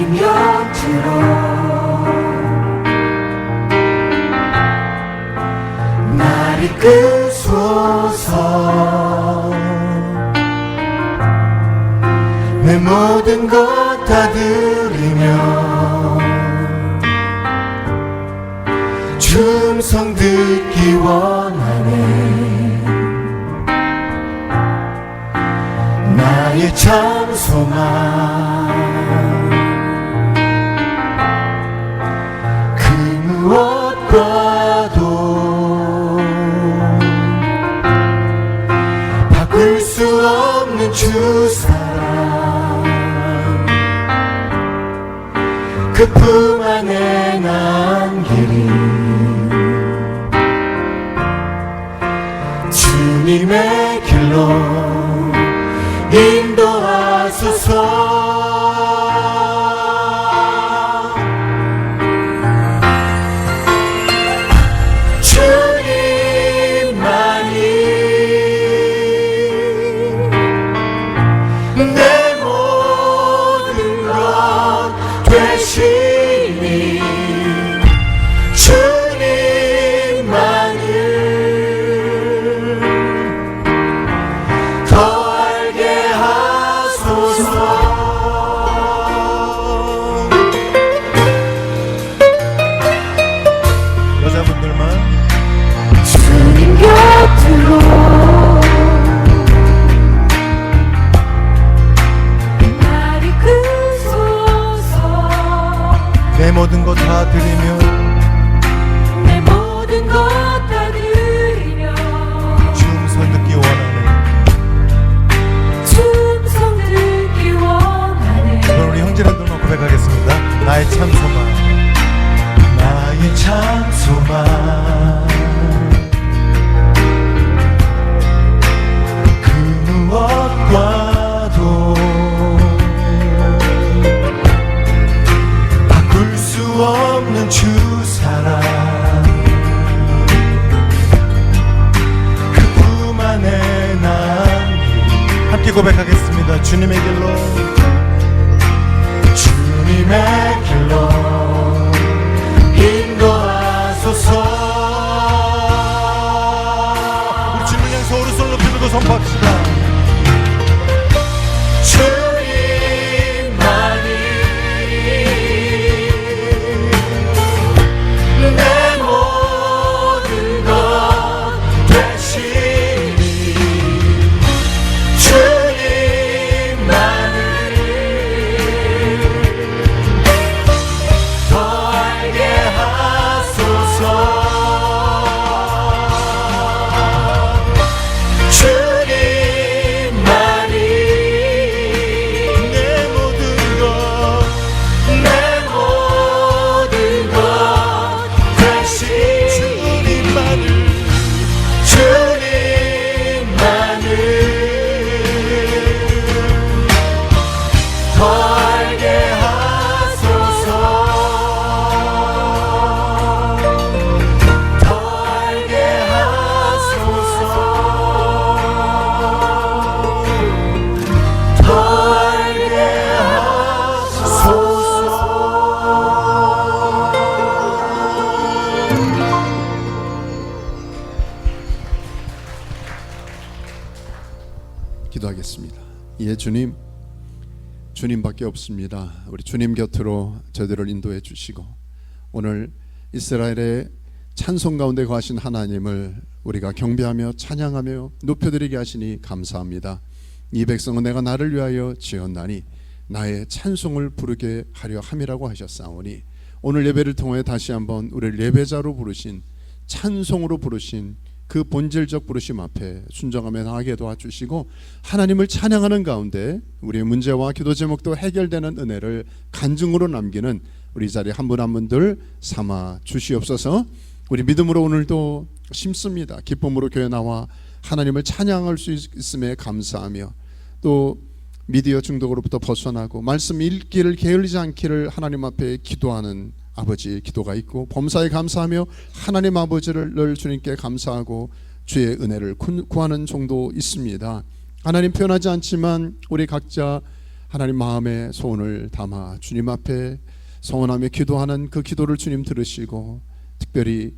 주님 곁으로 날 이끄소서. 내 모든 것 다 드리며 주 음성 듣기 원하네. 나의 참 소망 그 무엇과도 바꿀 수 없는 주 사랑, 그 품 안에 난 길이 주님의 길로 인도하소서. 주님만이 내 모든 것 되시니 주님만을 더 알게 하소서. 여자분들만 주님 곁으로 날 이끄소서. 내 모든 것 다 드리며 내 모든 것 다 드리며 주 음성 듣기 원하네. 주 음성 듣기 원하네. 그럼 우리 형제들만 고백하겠습니다. 나의 참 소망, 나의 참 소망 그 무엇과도 바꿀 수 없는 주 사랑, 그 품 안에 난 함께 고백하겠습니다. 주님의 길로 주님의 길로 인도하소서. 우리 주님을 향해서 오른손 높이 들고 선포합시다. 주님만이 내 모든 것 되시니 주님만을 더 알게 하소서. 주님만이 내 모든 것 되시니 주님만을 더 알게 하소서. 더 알게 하소서. 더 알게 하소서. 기도하겠습니다. 예, 주님밖에 없습니다. 우리 주님 곁으로 저희들을 인도해 주시고 오늘 이스라엘의 찬송 가운데 거하신 하나님을 우리가 경배하며 찬양하며 높여드리게 하시니 감사합니다. 이 백성은 내가 나를 위하여 지었나니 나의 찬송을 부르게 하려 함이라고 하셨사오니 오늘 예배를 통해 다시 한번 우리를 예배자로 부르신, 찬송으로 부르신 그 본질적 부르심 앞에 순종하며 나아가게 도와주시고 하나님을 찬양하는 가운데 우리의 문제와 기도 제목도 해결되는 은혜를 간증으로 남기는 우리 자리 한 분 한 분들 삼아 주시옵소서. 우리 믿음으로 오늘도 심습니다. 기쁨으로 교회 나와 하나님을 찬양할 수 있음에 감사하며 또 미디어 중독으로부터 벗어나고 말씀 읽기를 게을리지 않기를 하나님 앞에 기도하는 아버지의 기도가 있고 범사에 감사하며 하나님 아버지를 늘 주님께 감사하고 주의 은혜를 구하는 정도 있습니다. 하나님 표현하지 않지만 우리 각자 하나님 마음의 소원을 담아 주님 앞에 소원하며 기도하는 그 기도를 주님 들으시고 특별히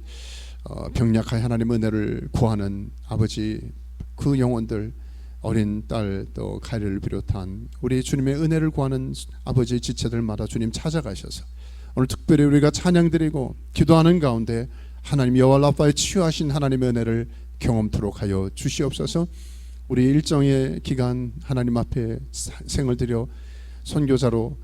병약하여 하나님 은혜를 구하는 아버지 그 영혼들, 어린 딸 또 가리를 비롯한 우리 주님의 은혜를 구하는 아버지 지체들마다 주님 찾아가셔서 오늘 특별히 우리가 찬양드리고 기도하는 가운데 하나님 여호와 라파의 치유하신 하나님의 은혜를 경험토록 하여 주시옵소서. 우리 일정의 기간 하나님 앞에 생을 들여 선교사로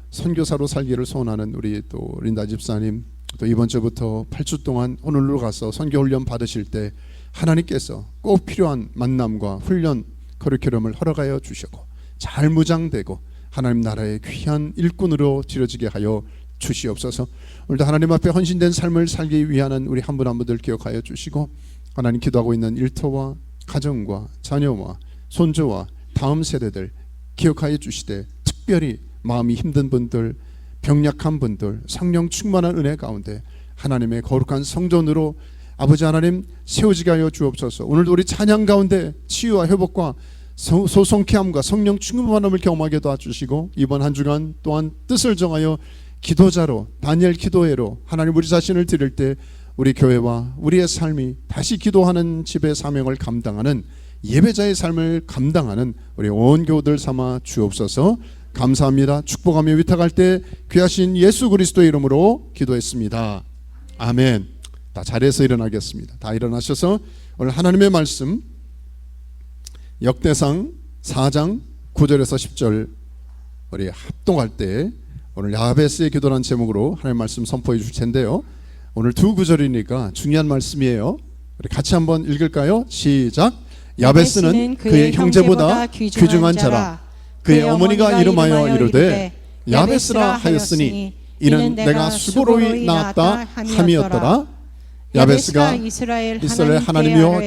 살기를 소원하는 우리 또 린다 집사님, 또 이번 주부터 8주 동안 오늘로 가서 선교 훈련 받으실 때 하나님께서 꼭 필요한 만남과 훈련 커리큘럼을 허락하여 주시고 잘 무장되고 하나님 나라의 귀한 일꾼으로 지어지게 하여 주시옵소서. 오늘도 하나님 앞에 헌신된 삶을 살기 위한 우리 한 분 한 분들 기억하여 주시고 하나님 기도하고 있는 일터와 가정과 자녀와 손주와 다음 세대들 기억하여 주시되 특별히 마음이 힘든 분들, 병약한 분들 성령 충만한 은혜 가운데 하나님의 거룩한 성전으로 아버지 하나님 세워지게 하여 주옵소서. 오늘도 우리 찬양 가운데 치유와 회복과 소송케함과 성령 충만함을 경험하게 도와주시고 이번 한 주간 또한 뜻을 정하여 기도자로 다니엘 기도회로 하나님 우리 자신을 드릴 때 우리 교회와 우리의 삶이 다시 기도하는 집의 사명을 감당하는 예배자의 삶을 감당하는 우리 온 교우들 삼아 주옵소서. 감사합니다. 축복하며 위탁할 때 귀하신 예수 그리스도의 이름으로 기도했습니다. 아멘. 다 자리에서 일어나겠습니다. 다 일어나셔서 오늘 하나님의 말씀 역대상 4장 9절에서 10절 우리 합동할 때 오늘 야베스의 기도라는 제목으로 하나님의 말씀 선포해 주실 텐데요. 오늘 두 구절이니까 중요한 말씀이에요. 우리 같이 한번 읽을까요? 시작. 야베스는 그의 형제보다 귀중한 자라. 그의 어머니가 이름하여 이르되 야베스라 하였으니 이는 내가 수고로이 낳았다 함이었더라. 야베스가 이스라엘 하나님여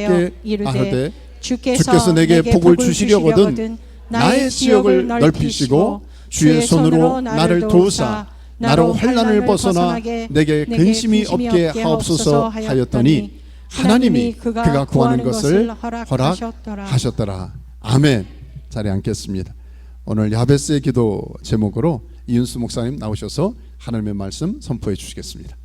이르되 주께서 내게 복을 주시려거든 나의 지역을 넓히시고 주의 손으로 나를 도우사 나로 환난을 벗어나 내게 근심이 없게 하옵소서 하였더니 하나님이 그가 구하는 것을 허락하셨더라. 아멘. 자리에 앉겠습니다. 오늘 야베스의 기도 제목으로 이윤수 목사님 나오셔서 하나님의 말씀 선포해 주시겠습니다.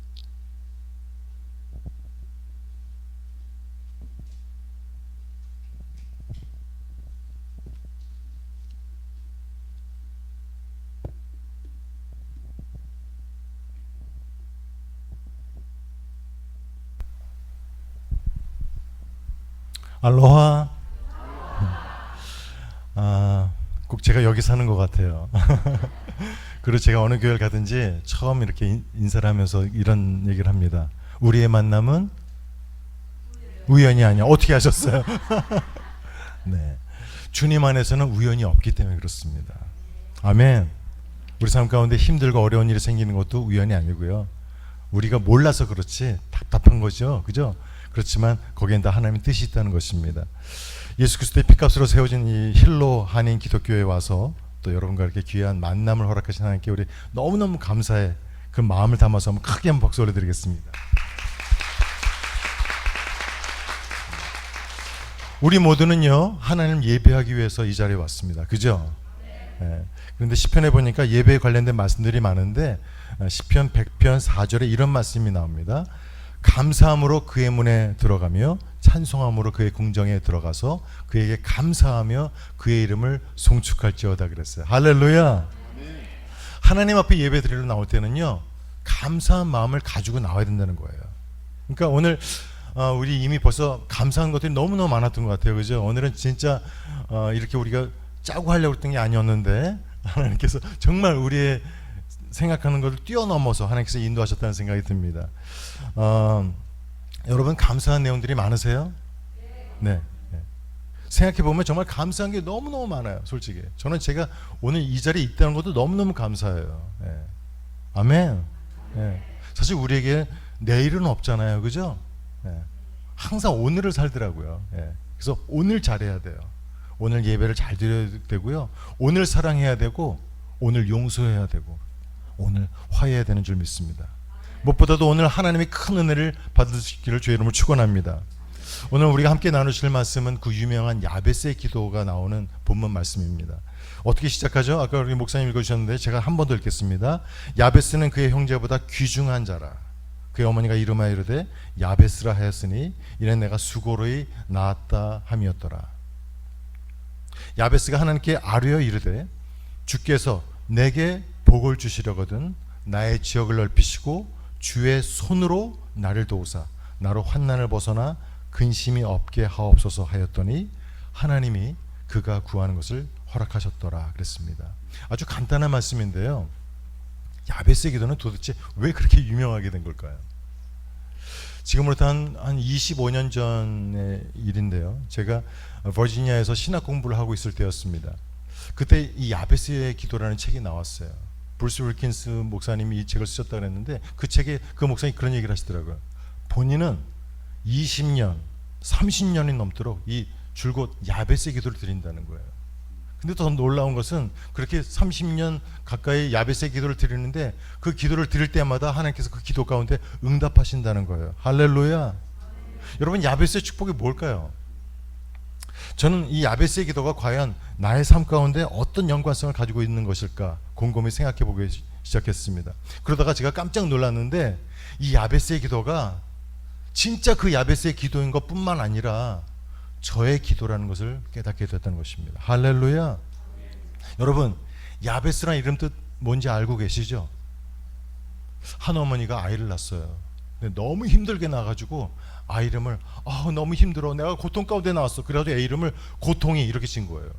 알로하. 꼭 제가 여기 사는 것 같아요. 그리고 제가 어느 교회를 가든지 처음 이렇게 인사를 하면서 이런 얘기를 합니다. 우리의 만남은 우연이 아니야. 어떻게 하셨어요? 네, 주님 안에서는 우연이 없기 때문에 그렇습니다. 아멘. 우리 삶 가운데 힘들고 어려운 일이 생기는 것도 우연이 아니고요. 우리가 몰라서 그렇지 답답한 거죠. 그죠? 그렇지만 거기엔 다 하나님의 뜻이 있다는 것입니다. 예수 그리스도의 피값으로 세워진 이 힐로 한인 기독교에 와서 또 여러분과 이렇게 귀한 만남을 허락하신 하나님께 우리 너무너무 감사해. 그 마음을 담아서 한번 크게 한번 박수 올려드리겠습니다. 우리 모두는요 하나님 예배하기 위해서 이 자리에 왔습니다. 그죠? 네. 그런데 시편에 보니까 예배에 관련된 말씀들이 많은데 시편 100편 4절에 이런 말씀이 나옵니다. 감사함으로 그의 문에 들어가며 찬송함으로 그의 궁정에 들어가서 그에게 감사하며 그의 이름을 송축할지어다 그랬어요. 할렐루야. 하나님 앞에 예배 드리러 나올 때는요 감사한 마음을 가지고 나와야 된다는 거예요. 그러니까 오늘 우리 이미 벌써 감사한 것들이 너무너무 많았던 것 같아요. 그죠? 오늘은 진짜 이렇게 우리가 짜고 하려고 했던 게 아니었는데 하나님께서 정말 우리의 생각하는 것을 뛰어넘어서 하나님께서 인도하셨다는 생각이 듭니다. 여러분 감사한 내용들이 많으세요? 네. 생각해보면 정말 감사한 게 너무너무 많아요. 솔직히 저는 제가 오늘 이 자리에 있다는 것도 너무너무 감사해요. 네. 아멘. 네. 사실 우리에게 내일은 없잖아요. 그죠? 네. 항상 오늘을 살더라고요. 네. 그래서 오늘 잘해야 돼요. 오늘 예배를 잘 드려야 되고요. 오늘 사랑해야 되고 오늘 용서해야 되고 오늘 화해해야 되는 줄 믿습니다. 무엇보다도 오늘 하나님의 큰 은혜를 받으시기를 주의 이름으로 축원합니다. 오늘 우리가 함께 나누실 말씀은 그 유명한 야베스의 기도가 나오는 본문 말씀입니다. 어떻게 시작하죠? 아까 우리 목사님 읽어주셨는데 제가 한 번 더 읽겠습니다. 야베스는 그의 형제보다 귀중한 자라. 그의 어머니가 이름하여 이르되 야베스라 하였으니 이는 내가 수고로이 낳았다 함이었더라. 야베스가 하나님께 아뢰어 이르되 주께서 내게 복을 주시려거든 나의 지역을 넓히시고 주의 손으로 나를 도우사 나로 환난을 벗어나 근심이 없게 하옵소서 하였더니 하나님이 그가 구하는 것을 허락하셨더라 그랬습니다. 아주 간단한 말씀인데요. 야베스의 기도는 도대체 왜 그렇게 유명하게 된 걸까요? 지금으로부터 한 25년 전의 일인데요. 제가 버지니아에서 신학 공부를 하고 있을 때였습니다. 그때 이 야베스의 기도라는 책이 나왔어요. 브루스 윌킨스 목사님이 이 책을 쓰셨다 그랬는데 그 책에 그 목사님이 그런 얘기를 하시더라고요. 본인은 20년, 30년이 넘도록 이 줄곧 야베스의 기도를 드린다는 거예요. 근데 더 놀라운 것은 그렇게 30년 가까이 야베스의 기도를 드리는데 그 기도를 드릴 때마다 하나님께서 그 기도 가운데 응답하신다는 거예요. 할렐루야. 여러분, 야베스의 축복이 뭘까요? 저는 이 야베스의 기도가 과연 나의 삶 가운데 어떤 연관성을 가지고 있는 것일까 곰곰이 생각해 보기 시작했습니다. 그러다가 제가 깜짝 놀랐는데 이 야베스의 기도가 진짜 그 야베스의 기도인 것뿐만 아니라 저의 기도라는 것을 깨닫게 됐다는 것입니다. 할렐루야. 여러분, 야베스라는 이름 뜻 뭔지 알고 계시죠? 한 어머니가 아이를 낳았어요. 근데 너무 힘들게 낳아가지고 아이 이름을 너무 힘들어, 내가 고통 가운데 나왔어, 그래가지고 애 이름을 고통이 이렇게 진 거예요.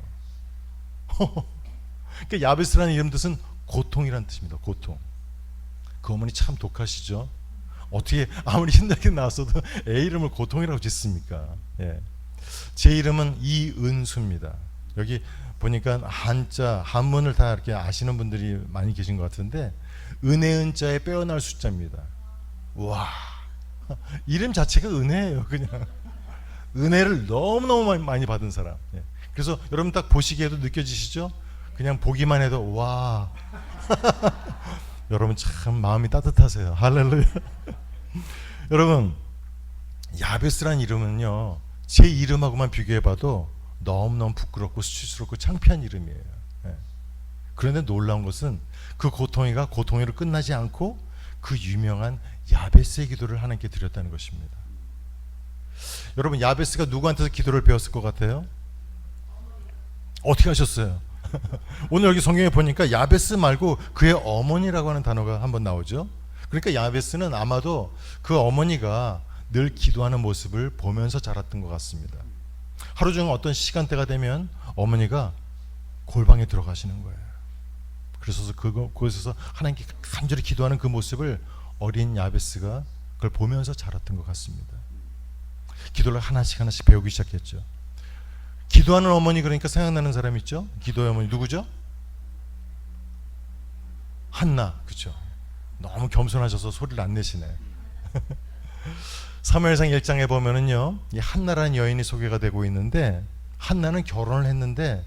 그러니까 야베스라는 이름 뜻은 고통이라는 뜻입니다. 고통. 그 어머니 참 독하시죠? 어떻게 아무리 힘들게 낳았어도 애 이름을 고통이라고 짓습니까? 예. 제 이름은 이은수입니다. 여기 보니까 한자, 한문을 다 이렇게 아시는 분들이 많이 계신 것 같은데 은혜은자에 빼어날 숫자입니다. 와, 이름 자체가 은혜예요. 그냥 은혜를 너무너무 많이 받은 사람. 예. 그래서 여러분 딱 보시기에도 느껴지시죠? 그냥 보기만 해도 와. 여러분 참 마음이 따뜻하세요. 할렐루야. 여러분, 야베스란 이름은요, 제 이름하고만 비교해봐도 너무너무 부끄럽고 수치스럽고 창피한 이름이에요. 예. 그런데 놀라운 것은 그 고통이가 고통이로 끝나지 않고 그 유명한 야베스의 기도를 하나님께 드렸다는 것입니다. 여러분, 야베스가 누구한테서 기도를 배웠을 것 같아요? 어떻게 하셨어요? 오늘 여기 성경에 보니까 야베스 말고 그의 어머니라고 하는 단어가 한번 나오죠. 그러니까 야베스는 아마도 그 어머니가 늘 기도하는 모습을 보면서 자랐던 것 같습니다. 하루 중 어떤 시간대가 되면 어머니가 골방에 들어가시는 거예요. 그래서 그곳에서 하나님께 간절히 기도하는 그 모습을 어린 야베스가 그걸 보면서 자랐던 것 같습니다. 기도를 하나씩 배우기 시작했죠. 기도하는 어머니, 그러니까 생각나는 사람 있죠? 기도의 어머니 누구죠? 한나, 그렇죠? 너무 겸손하셔서 소리를 안 내시네. 사무엘상 1장에 보면은요, 이 한나라는 여인이 소개가 되고 있는데 한나는 결혼을 했는데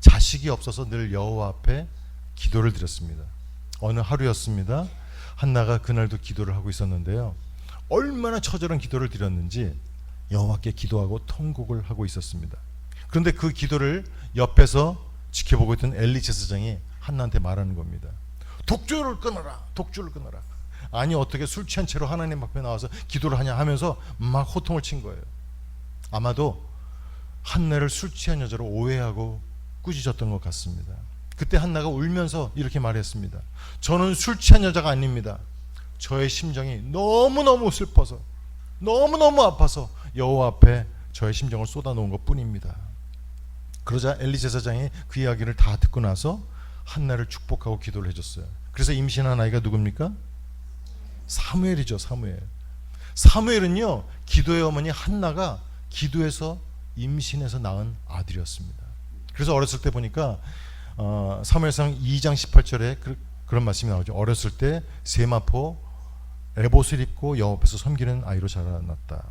자식이 없어서 늘 여호와 앞에 기도를 드렸습니다. 어느 하루였습니다. 한나가 그날도 기도를 하고 있었는데요, 얼마나 처절한 기도를 드렸는지 여호와께 기도하고 통곡을 하고 있었습니다. 그런데 그 기도를 옆에서 지켜보고 있던 엘리 제사장이 한나한테 말하는 겁니다. 독주를 끊어라, 독주를 끊어라. 아니, 어떻게 술 취한 채로 하나님 앞에 나와서 기도를 하냐 하면서 막 호통을 친 거예요. 아마도 한나를 술 취한 여자로 오해하고 꾸짖었던 것 같습니다. 그때 한나가 울면서 이렇게 말했습니다. 저는 술 취한 여자가 아닙니다. 저의 심정이 너무너무 슬퍼서, 너무너무 아파서 여호와 앞에 저의 심정을 쏟아놓은 것 뿐입니다. 그러자 엘리 제사장이 그 이야기를 다 듣고 나서 한나를 축복하고 기도를 해줬어요. 그래서 임신한 아이가 누굽니까? 사무엘이죠. 사무엘은요, 기도의 어머니 한나가 기도해서 임신해서 낳은 아들이었습니다. 그래서 어렸을 때 보니까 사무엘상 2장 18절에 그런 말씀이 나오죠. 어렸을 때 세마포 에봇을 입고 여호와 앞에서 섬기는 아이로 자라났다.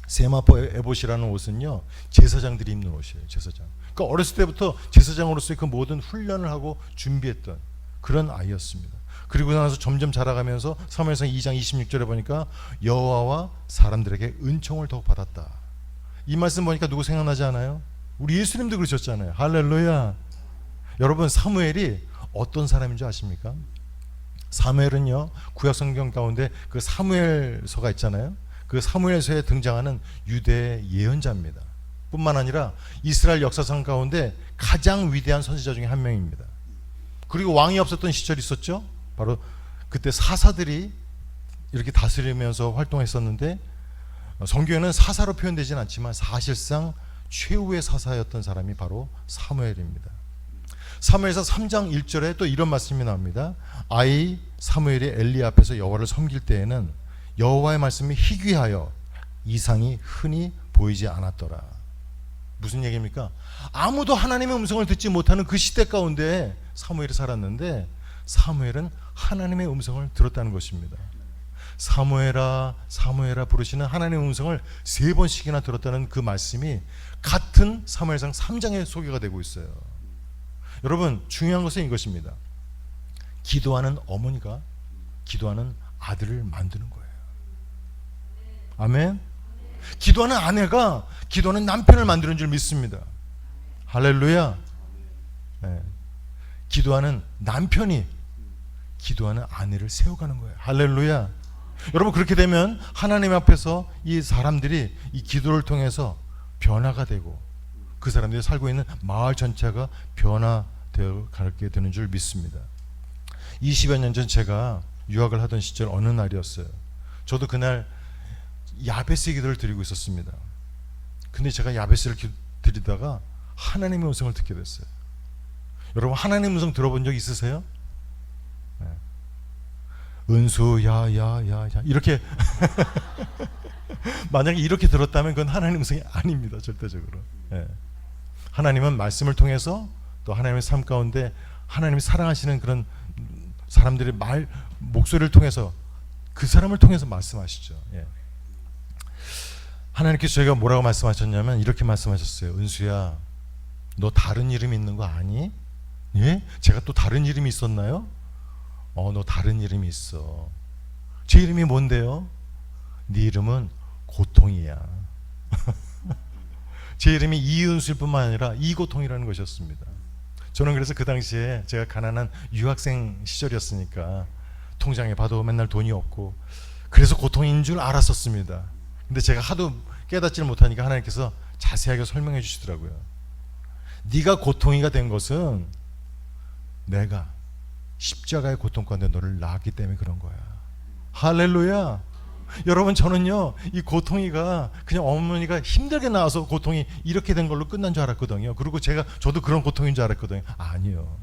세마포 에봇이라는 옷은요, 제사장들이 입는 옷이에요. 제사장. 그러니까 어렸을 때부터 제사장으로서의 그 모든 훈련을 하고 준비했던 그런 아이였습니다. 그리고 나서 점점 자라가면서 사무엘상 2장 26절에 보니까 여호와와 사람들에게 은총을 더욱 받았다. 이 말씀 보니까 누구 생각나지 않아요? 우리 예수님도 그러셨잖아요. 할렐루야. 여러분, 사무엘이 어떤 사람인 줄 아십니까? 사무엘은요, 구약 성경 가운데 그 사무엘서가 있잖아요. 그 사무엘서에 등장하는 유대의 예언자입니다. 뿐만 아니라 이스라엘 역사상 가운데 가장 위대한 선지자 중에 한 명입니다. 그리고 왕이 없었던 시절이 있었죠. 바로 그때 사사들이 이렇게 다스리면서 활동했었는데, 성경에는 사사로 표현되진 않지만 사실상 최후의 사사였던 사람이 바로 사무엘입니다. 사무엘서 3장 1절에 또 이런 말씀이 나옵니다. 아이 사무엘이 엘리 앞에서 여호와를 섬길 때에는 여호와의 말씀이 희귀하여 이상이 흔히 보이지 않았더라. 무슨 얘기입니까? 아무도 하나님의 음성을 듣지 못하는 그 시대 가운데 사무엘이 살았는데, 사무엘은 하나님의 음성을 들었다는 것입니다. 사무엘아 사무엘아 부르시는 하나님의 음성을 3번씩이나 들었다는 그 말씀이 같은 사무엘상 3장에 소개가 되고 있어요. 여러분, 중요한 것은 이것입니다. 기도하는 어머니가 기도하는 아들을 만드는 거예요. 아멘. 기도하는 아내가 기도하는 남편을 만드는 줄 믿습니다. 할렐루야. 네. 기도하는 남편이 기도하는 아내를 세워가는 거예요. 할렐루야. 여러분, 그렇게 되면 하나님 앞에서 이 사람들이 이 기도를 통해서 변화가 되고 그 사람들이 살고 있는 마을 전체가 변화되어 가게 되는 줄 믿습니다. 20여 년 전 제가 유학을 하던 시절 어느 날이었어요. 저도 그날 야베스 기도를 드리고 있었습니다. 근데 제가 야베스를 드리다가 하나님의 음성을 듣게 됐어요. 여러분, 하나님의 음성 들어본 적 있으세요? 네. 은수 야야야야 이렇게 만약에 이렇게 들었다면 그건 하나님의 음성이 아닙니다. 절대적으로. 네. 하나님은 말씀을 통해서 또 하나님의 삶 가운데 하나님이 사랑하시는 그런 사람들의 목소리를 통해서 그 사람을 통해서 말씀하시죠. 예. 하나님께서 저희가 뭐라고 말씀하셨냐면 이렇게 말씀하셨어요. 은수야, 너 다른 이름 있는 거 아니? 예? 제가 또 다른 이름이 있었나요? 너 다른 이름이 있어. 제 이름이 뭔데요? 네 이름은 고통이야. 제 이름이 이은수일 뿐만 아니라 이고통이라는 것이었습니다. 저는 그래서 그 당시에 제가 가난한 유학생 시절이었으니까 통장에 봐도 맨날 돈이 없고 그래서 고통인 줄 알았었습니다. 근데 제가 하도 깨닫지를 못하니까 하나님께서 자세하게 설명해 주시더라고요. 네가 고통이가 된 것은 내가 십자가의 고통 가운데 너를 낳았기 때문에 그런 거야. 할렐루야. 여러분, 저는요 이 고통이가 그냥 어머니가 힘들게 낳아서 고통이 이렇게 된 걸로 끝난 줄 알았거든요. 그리고 저도 그런 고통인 줄 알았거든요. 아니요.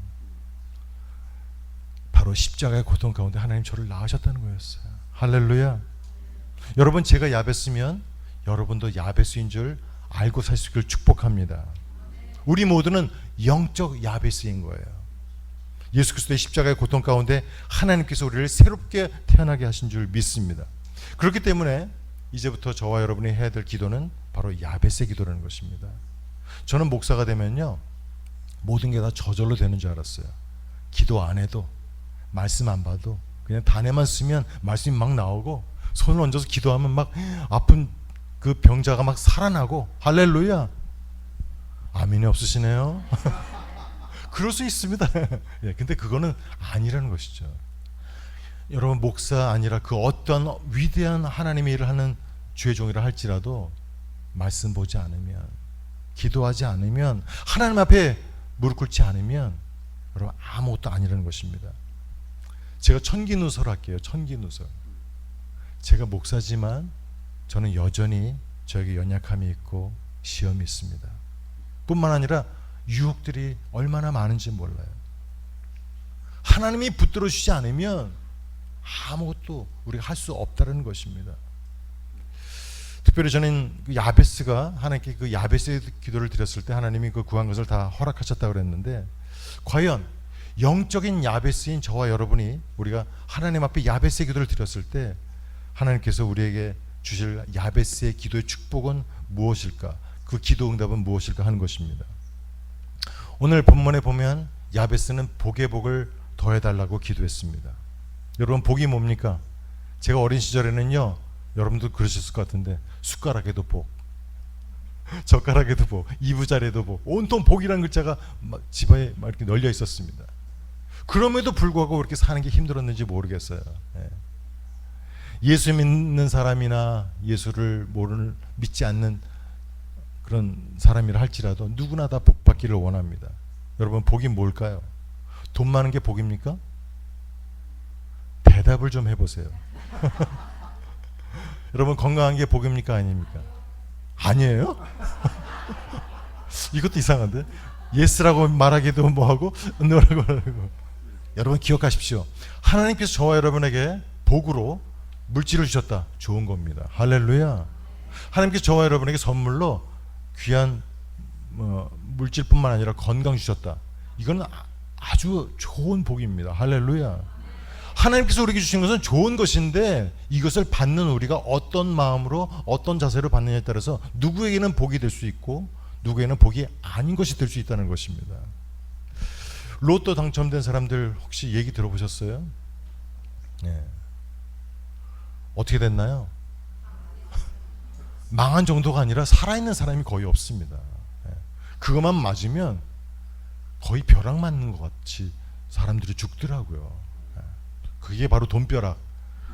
바로 십자가의 고통 가운데 하나님 저를 낳으셨다는 거였어요. 할렐루야. 여러분, 제가 야베스면 여러분도 야베스인 줄 알고 살 수 있기를 축복합니다. 우리 모두는 영적 야베스인 거예요. 예수 그리스도의 십자가의 고통 가운데 하나님께서 우리를 새롭게 태어나게 하신 줄 믿습니다. 그렇기 때문에 이제부터 저와 여러분이 해야 될 기도는 바로 야베스의 기도라는 것입니다. 저는 목사가 되면요 모든 게 다 저절로 되는 줄 알았어요. 기도 안 해도 말씀 안 봐도 그냥 단에만 쓰면 말씀이 막 나오고 손을 얹어서 기도하면 막 아픈 그 병자가 막 살아나고. 할렐루야. 아멘이 없으시네요. 그럴 수 있습니다. 예, 근데 그거는 아니라는 것이죠. 여러분, 목사 아니라 그 어떤 위대한 하나님의 일을 하는 주의 종이라 할지라도 말씀 보지 않으면, 기도하지 않으면, 하나님 앞에 무릎 꿇지 않으면 여러분 아무것도 아니라는 것입니다. 제가 천기누설 할게요. 천기누설. 제가 목사지만 저는 여전히 저에게 연약함이 있고 시험이 있습니다. 뿐만 아니라 유혹들이 얼마나 많은지 몰라요. 하나님이 붙들어 주지 않으면 아무것도 우리가 할 수 없다는 것입니다. 특별히 저는 그 야베스가 하나님께 그 야베스의 기도를 드렸을 때 하나님이 그 구한 것을 다 허락하셨다고 그랬는데, 과연 영적인 야베스인 저와 여러분이 우리가 하나님 앞에 야베스의 기도를 드렸을 때 하나님께서 우리에게 주실 야베스의 기도의 축복은 무엇일까? 그 기도 응답은 무엇일까 하는 것입니다. 오늘 본문에 보면 야베스는 복의 복을 더해달라고 기도했습니다. 여러분 복이 뭡니까? 제가 어린 시절에는요, 여러분도 그러셨을 것 같은데 숟가락에도 복, 젓가락에도 복, 이부자리에도 복, 온통 복이라는 글자가 막 집안에 막 이렇게 널려 있었습니다. 그럼에도 불구하고 그렇게 사는 게 힘들었는지 모르겠어요. 예. 예수 믿는 사람이나 예수를 믿지 않는 그런 사람이라 할지라도 누구나 다 복 받기를 원합니다. 여러분 복이 뭘까요? 돈 많은 게 복입니까? 대답을 좀 해보세요. 여러분 건강한 게 복입니까? 아닙니까? 아니에요? 이것도 이상한데? 예스라고 말하기도 뭐하고 노라고 하고. 여러분 기억하십시오. 하나님께서 저와 여러분에게 복으로 물질을 주셨다. 좋은 겁니다. 할렐루야. 하나님께서 저와 여러분에게 선물로 귀한 물질뿐만 아니라 건강 주셨다. 이거는 아주 좋은 복입니다. 할렐루야. 하나님께서 우리에게 주신 것은 좋은 것인데 이것을 받는 우리가 어떤 마음으로 어떤 자세로 받느냐에 따라서 누구에게는 복이 될 수 있고 누구에게는 복이 아닌 것이 될 수 있다는 것입니다. 로또 당첨된 사람들 혹시 얘기 들어보셨어요? 네. 어떻게 됐나요? 망한 정도가 아니라 살아있는 사람이 거의 없습니다. 네. 그것만 맞으면 거의 벼락 맞는 것 같이 사람들이 죽더라고요. 네. 그게 바로 돈벼락.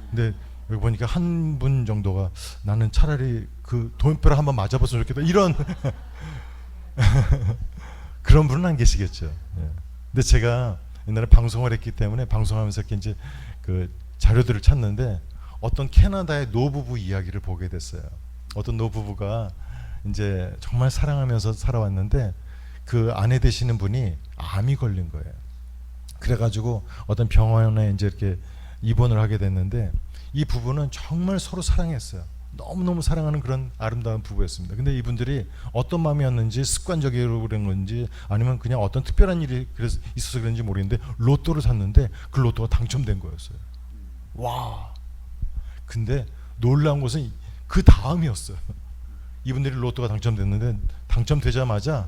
근데 여기 보니까 한 분 정도가 나는 차라리 그 돈벼락 한번 맞아봤으면 좋겠다 이런 그런 분은 안 계시겠죠. 네. 근데 제가 옛날에 방송을 했기 때문에 방송하면서 이렇게 이제 그 자료들을 찾는데 어떤 캐나다의 노부부 이야기를 보게 됐어요. 어떤 노부부가 이제 정말 사랑하면서 살아왔는데 그 아내 되시는 분이 암이 걸린 거예요. 그래가지고 어떤 병원에 이제 이렇게 입원을 하게 됐는데 이 부부는 정말 서로 사랑했어요. 너무너무 사랑하는 그런 아름다운 부부였습니다. 근데 이분들이 어떤 마음이었는지 습관적으로 그런 건지 아니면 그냥 어떤 특별한 일이 그래서 있어서 그런지 모르겠는데 로또를 샀는데 그 로또가 당첨된 거였어요. 와. 근데 놀라운 것은 그 다음이었어요. 이분들이 로또가 당첨됐는데 당첨되자마자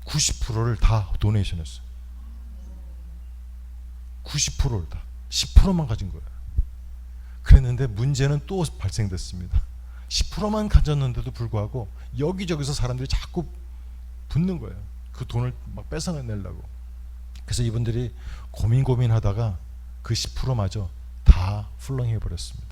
90%를 다 도네이션 했어요. 90%를 다. 10%만 가진 거예요. 그랬는데 문제는 또 발생됐습니다. 10%만 가졌는데도 불구하고 여기저기서 사람들이 자꾸 붙는 거예요. 그 돈을 막 뺏어내려고. 그래서 이분들이 고민하다가 그 10%마저 다 풀렁해 버렸습니다.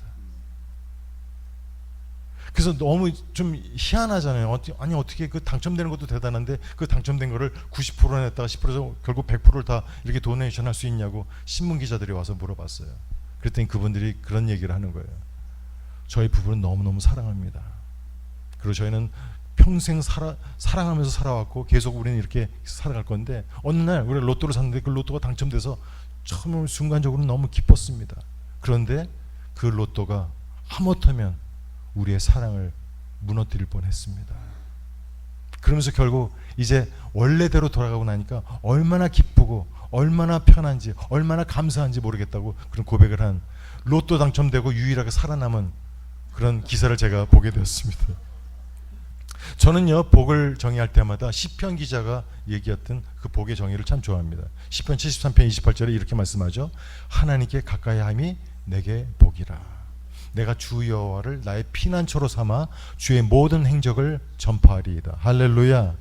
그래서 너무 좀 희한하잖아요. 아니 어떻게 그 당첨되는 것도 대단한데 그 당첨된 거를 90% 냈다가 10%에서 결국 100%를 다 이렇게 도네이션 할 수 있냐고 신문 기자들이 와서 물어봤어요. 그랬더니 그분들이 그런 얘기를 하는 거예요. 저희 부부는 너무너무 사랑합니다. 그리고 저희는 평생 사랑하면서 살아왔고 계속 우리는 이렇게 살아갈 건데 어느 날 우리가 로또를 샀는데 그 로또가 당첨돼서 처음 순간적으로 너무 기뻤습니다. 그런데 그 로또가 하마터면 우리의 사랑을 무너뜨릴 뻔했습니다. 그러면서 결국 이제 원래대로 돌아가고 나니까 얼마나 기쁘고 얼마나 편한지 얼마나 감사한지 모르겠다고 그런 고백을 한 로또 당첨되고 유일하게 살아남은 그런 기사를 제가 보게 되었습니다. 저는요 복을 정의할 때마다 시편 기자가 얘기했던 그 복의 정의를 참 좋아합니다. 시편 73편 28절에 이렇게 말씀하죠. 하나님께 가까이 함이 내게 복이라. 내가 주 여호와를 나의 피난처로 삼아 주의 모든 행적을 전파하리이다. 할렐루야.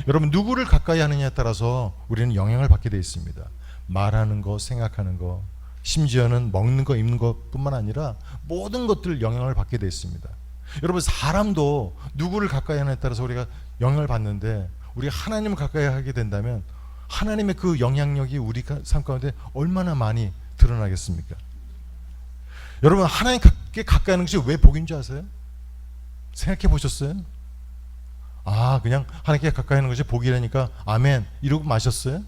여러분 누구를 가까이 하느냐에 따라서 우리는 영향을 받게 되어 있습니다. 말하는 거, 생각하는 거, 심지어는 먹는 거, 입는 것뿐만 아니라 모든 것들 영향을 받게 되어 있습니다. 여러분 사람도 누구를 가까이 하느냐에 따라서 우리가 영향을 받는데 우리가 하나님을 가까이 하게 된다면 하나님의 그 영향력이 우리 삶 가운데 얼마나 많이 드러나겠습니까? 여러분 하나님께 가까이 하는 것이 왜 복인 줄 아세요? 생각해 보셨어요? 그냥 하나님께 가까이 하는 것이 복이라니까 아멘 이러고 마셨어요?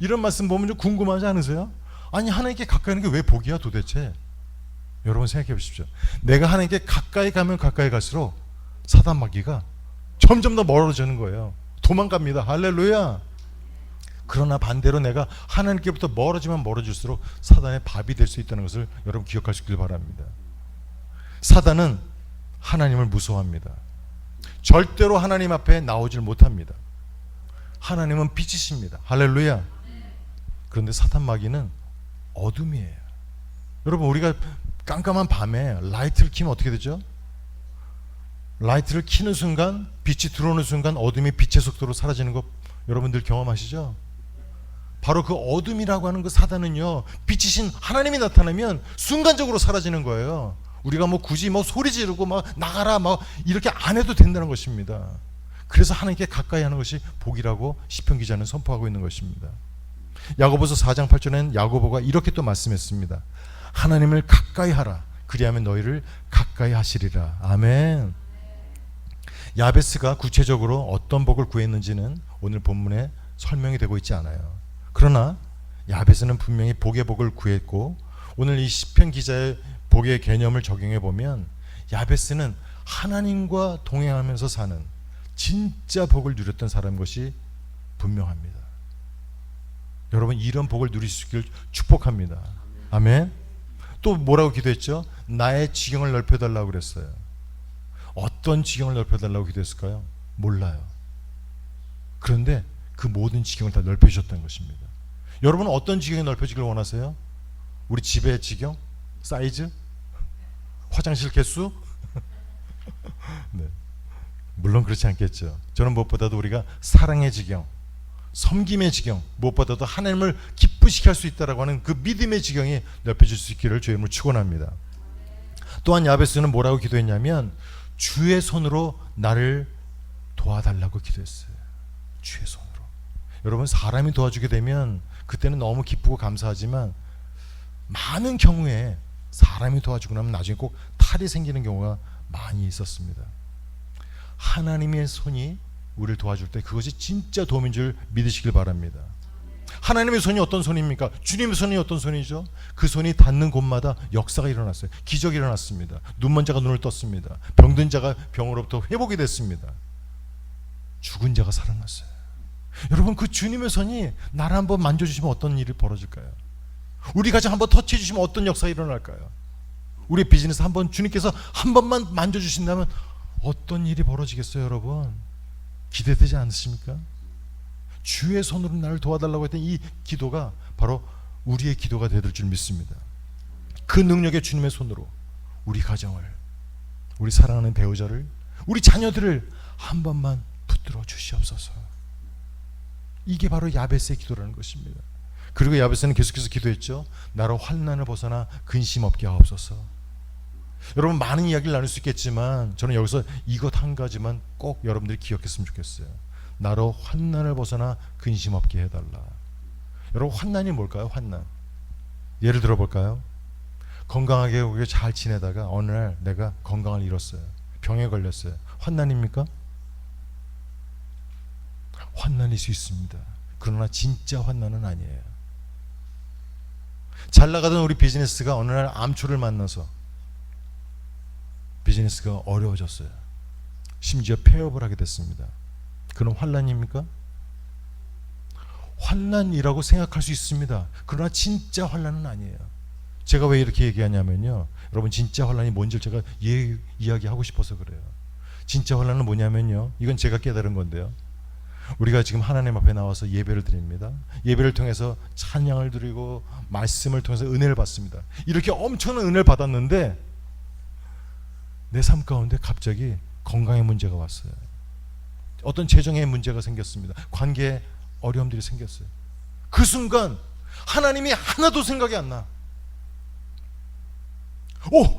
이런 말씀 보면 좀 궁금하지 않으세요? 아니 하나님께 가까이 하는 게 왜 복이야 도대체? 여러분 생각해 보십시오. 내가 하나님께 가까이 가면 가까이 갈수록 사단 마귀가 점점 더 멀어지는 거예요. 도망갑니다. 할렐루야. 그러나 반대로 내가 하나님께부터 멀어지면 멀어질수록 사단의 밥이 될 수 있다는 것을 여러분 기억하시길 바랍니다. 사단은 하나님을 무서워합니다. 절대로 하나님 앞에 나오질 못합니다. 하나님은 빛이십니다. 할렐루야. 그런데 사단 마귀는 어둠이에요. 여러분, 우리가 깜깜한 밤에 라이트를 켜면 어떻게 되죠? 라이트를 켜는 순간, 빛이 들어오는 순간 어둠이 빛의 속도로 사라지는 거 여러분들 경험하시죠? 바로 그 어둠이라고 하는 그 사단은요, 빛이신 하나님이 나타나면 순간적으로 사라지는 거예요. 우리가 뭐 굳이 뭐 소리 지르고 막 나가라 막 이렇게 안 해도 된다는 것입니다. 그래서 하나님께 가까이 하는 것이 복이라고 시편 기자는 선포하고 있는 것입니다. 야고보서 4장 8절에는 야고보가 이렇게 또 말씀했습니다. 하나님을 가까이 하라. 그리하면 너희를 가까이 하시리라. 아멘. 야베스가 구체적으로 어떤 복을 구했는지는 오늘 본문에 설명이 되고 있지 않아요. 그러나 야베스는 분명히 복의 복을 구했고, 오늘 이 시편 기자의 복의 개념을 적용해 보면 야베스는 하나님과 동행하면서 사는 진짜 복을 누렸던 사람인 것이 분명합니다. 여러분, 이런 복을 누릴 수 있기를 축복합니다. 아멘. 또 뭐라고 기도했죠? 나의 지경을 넓혀달라고 그랬어요. 어떤 지경을 넓혀달라고 기도했을까요? 몰라요. 그런데 그 모든 지경을 다 넓혀주셨다는 것입니다. 여러분은 어떤 지경이 넓혀지길 원하세요? 우리 집의 지경? 사이즈? 화장실 개수? 네. 물론 그렇지 않겠죠. 저는 무엇보다도 우리가 사랑의 지경, 섬김의 지경, 무엇보다도 하나님을 기쁘시게 할 수 있다라고 하는 그 믿음의 지경이 넓혀질 수 있기를 주의 이름으로 축원합니다. 또한 야베스는 뭐라고 기도했냐면 주의 손으로 나를 도와달라고 기도했어요. 주의 손으로. 여러분, 사람이 도와주게 되면 그때는 너무 기쁘고 감사하지만 많은 경우에 사람이 도와주고 나면 나중에 꼭 탈이 생기는 경우가 많이 있었습니다. 하나님의 손이 우리를 도와줄 때 그것이 진짜 도움인 줄 믿으시길 바랍니다. 하나님의 손이 어떤 손입니까? 주님의 손이 어떤 손이죠? 그 손이 닿는 곳마다 역사가 일어났어요. 기적이 일어났습니다. 눈먼 자가 눈을 떴습니다. 병든 자가 병으로부터 회복이 됐습니다. 죽은 자가 살아났어요. 여러분, 그 주님의 손이 나를 한번 만져주시면 어떤 일이 벌어질까요? 우리 가정 한번 터치해주시면 어떤 역사가 일어날까요? 우리 비즈니스 한번 주님께서 한 번만 만져주신다면 어떤 일이 벌어지겠어요? 여러분, 기대되지 않으십니까? 주의 손으로 나를 도와달라고 했던 이 기도가 바로 우리의 기도가 되될 줄 믿습니다. 그 능력의 주님의 손으로 우리 가정을, 우리 사랑하는 배우자를, 우리 자녀들을 한 번만 붙들어 주시옵소서. 이게 바로 야베스의 기도라는 것입니다. 그리고 야베스는 계속해서 기도했죠. 나로 환난을 벗어나 근심 없게 하옵소서. 여러분, 많은 이야기를 나눌 수 있겠지만 저는 여기서 이것 한 가지만 꼭 여러분들이 기억했으면 좋겠어요. 나로 환난을 벗어나 근심 없게 해달라. 여러분, 환난이 뭘까요? 환난. 예를 들어 볼까요? 건강하게 우리가 잘 지내다가 어느 날 내가 건강을 잃었어요. 병에 걸렸어요. 환난입니까? 환난일 수 있습니다. 그러나 진짜 환난은 아니에요. 잘 나가던 우리 비즈니스가 어느 날 암초를 만나서 비즈니스가 어려워졌어요. 심지어 폐업을 하게 됐습니다. 그런 환난입니까? 환난이라고 생각할 수 있습니다. 그러나 진짜 환난은 아니에요. 제가 왜 이렇게 얘기하냐면요, 여러분, 진짜 환난이 뭔지 제가 이야기하고 싶어서 그래요. 진짜 환난은 뭐냐면요, 이건 제가 깨달은 건데요, 우리가 지금 하나님 앞에 나와서 예배를 드립니다. 예배를 통해서 찬양을 드리고 말씀을 통해서 은혜를 받습니다. 이렇게 엄청난 은혜를 받았는데 내 삶 가운데 갑자기 건강의 문제가 왔어요. 어떤 재정의 문제가 생겼습니다. 관계에 어려움들이 생겼어요. 그 순간 하나님이 하나도 생각이 안 나.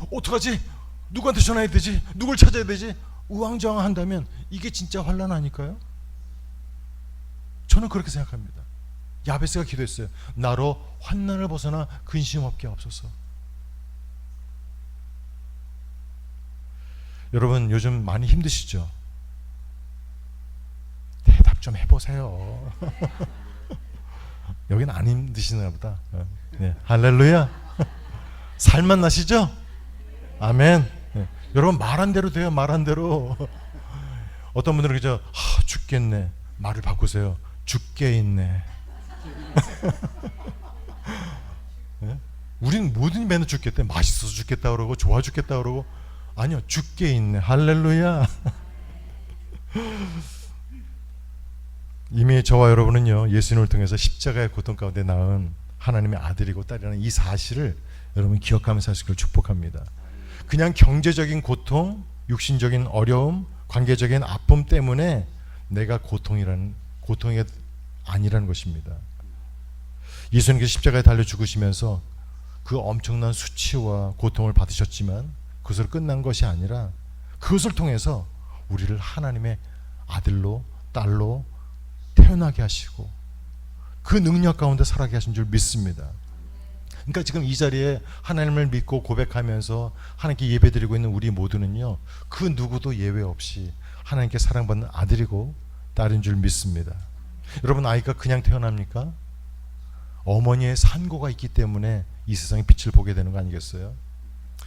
어떡하지? 누구한테 전화해야 되지? 누굴 찾아야 되지? 우왕좌왕한다면 이게 진짜 환난 아닐까요? 저는 그렇게 생각합니다. 야베스가 기도했어요. 나로 환난을 벗어나 근심 없게 하옵소서. 여러분, 요즘 많이 힘드시죠? 대답 좀 해보세요. 여기는 안 힘드시나 보다. 네, 할렐루야. 살만 나시죠? 아멘. 네. 여러분, 말한 대로 돼요. 말한 대로. 어떤 분들은 그저 죽겠네. 말을 바꾸세요. 죽게 있네. 네? 우린 뭐든 맨날 죽겠대. 맛있어서 죽겠다 그러고 좋아 죽겠다 그러고, 아니요, 죽게 있네. 할렐루야. 이미 저와 여러분은요, 예수님을 통해서 십자가의 고통 가운데 낳은 하나님의 아들이고 딸이라는 이 사실을 여러분 기억하면서 사시길 축복합니다. 그냥 경제적인 고통, 육신적인 어려움, 관계적인 아픔 때문에 내가 고통이 아니라는 것입니다. 예수님께서 십자가에 달려 죽으시면서 그 엄청난 수치와 고통을 받으셨지만 그것으로 끝난 것이 아니라 그것을 통해서 우리를 하나님의 아들로 딸로 태어나게 하시고 그 능력 가운데 살아게 하신 줄 믿습니다. 그러니까 지금 이 자리에 하나님을 믿고 고백하면서 하나님께 예배드리고 있는 우리 모두는요, 그 누구도 예외 없이 하나님께 사랑받는 아들이고 딸인 줄 믿습니다. 여러분, 아이가 그냥 태어납니까? 어머니의 산고가 있기 때문에 이 세상의 빛을 보게 되는 거 아니겠어요?